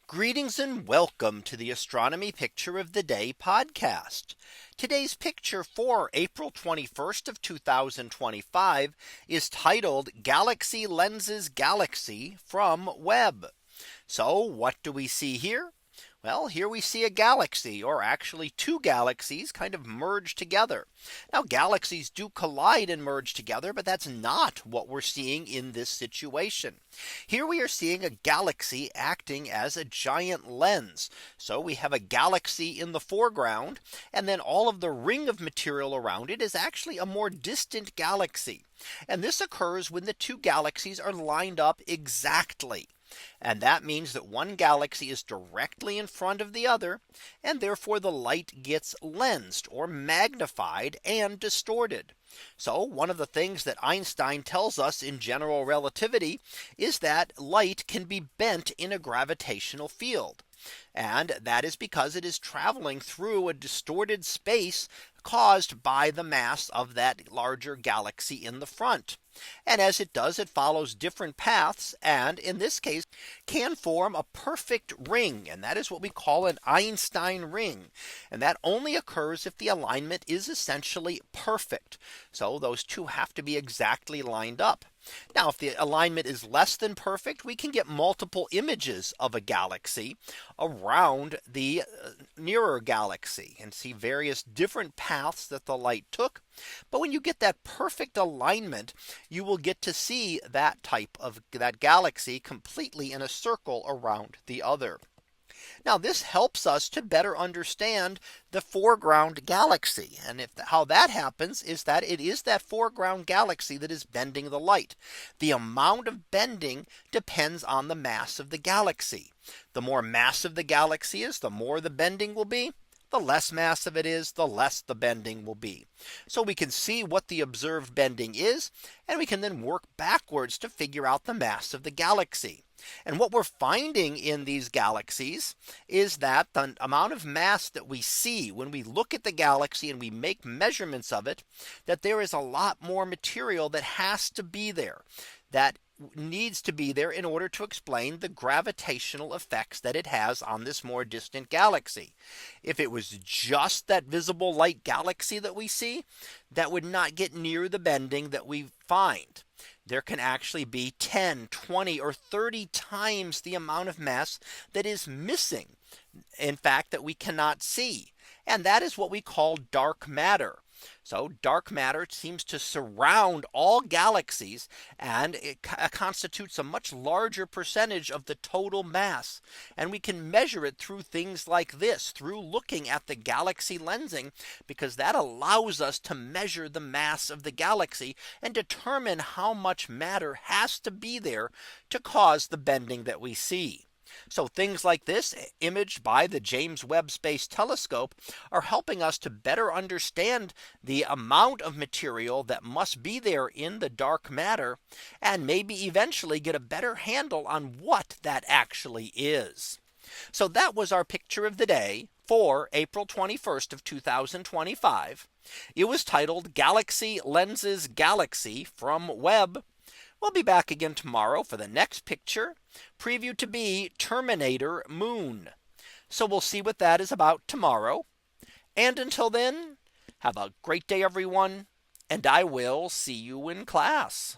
Greetings and welcome to the Astronomy Picture of the Day podcast. Today's picture for April 21st of 2025 is titled Galaxy Lenses Galaxy from Webb. So what do we see here? Well, here we see a galaxy, or actually two galaxies kind of merged together. Now galaxies do collide and merge together, but that's not what we're seeing in this situation. Here we are seeing a galaxy acting as a giant lens. So we have a galaxy in the foreground, and then all of the ring of material around it is actually a more distant galaxy. And this occurs when the two galaxies are lined up exactly. And that means that one galaxy is directly in front of the other, and therefore the light gets lensed or magnified and distorted. So one of the things that Einstein tells us in general relativity is that light can be bent in a gravitational field. And that is because it is traveling through a distorted space caused by the mass of that larger galaxy in the front. And as it does, it follows different paths, and in this case can form a perfect ring. And that is what we call an Einstein ring. And that only occurs if the alignment is essentially perfect. So those two have to be exactly lined up. Now, if the alignment is less than perfect, we can get multiple images of a galaxy around the nearer galaxy and see various different paths that the light took. But when you get that perfect alignment, you will get to see that type of that galaxy completely in a circle around the other. Now this helps us to better understand the foreground galaxy. And how that happens is that it is that foreground galaxy that is bending the light. The amount of bending depends on the mass of the galaxy. The more massive the galaxy is, the more the bending will be. The less massive it is, the less the bending will be. So we can see what the observed bending is, and we can then work backwards to figure out the mass of the galaxy. And what we're finding in these galaxies is that the amount of mass that we see when we look at the galaxy and we make measurements of it, that there is a lot more material that has to be there, that needs to be there in order to explain the gravitational effects that it has on this more distant galaxy. If it was just that visible light galaxy that we see, that would not get near the bending that we find. There can actually be 10, 20 or 30 times the amount of mass that is missing. In fact, that we cannot see. And that is what we call dark matter. So dark matter seems to surround all galaxies, and it constitutes a much larger percentage of the total mass. And we can measure it through things like this, through looking at the galaxy lensing, because that allows us to measure the mass of the galaxy and determine how much matter has to be there to cause the bending that we see. So things like this, imaged by the James Webb Space Telescope, are helping us to better understand the amount of material that must be there in the dark matter, and maybe eventually get a better handle on what that actually is. So that was our picture of the day for April 21st of 2025. It was titled Galaxy Lenses Galaxy from Webb. We'll be back again tomorrow for the next picture, previewed to be Terminator Moon. So we'll see what that is about tomorrow. And until then, have a great day, everyone, and I will see you in class.